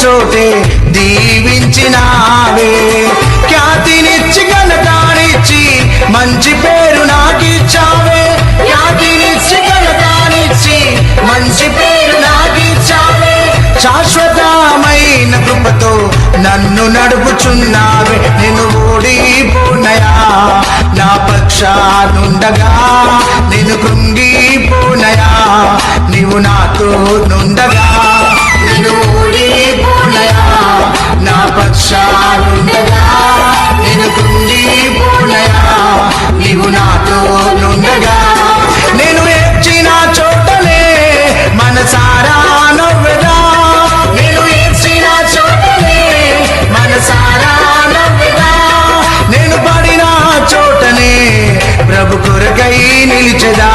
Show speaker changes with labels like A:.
A: చోటే దీవించినావే. ఖ్యాతినిచ్చి ఘనతానిచ్చి మంచి పేరు నాకిచ్చావే. ఖ్యాతినిచ్చి ఘనతానిచ్చి మంచి పేరు నాకిచ్చావే. శాశ్వతమైన కృపతో నన్ను నడుపుచున్నావే. నేను ఓడిపోనయా నా పక్షానుండగా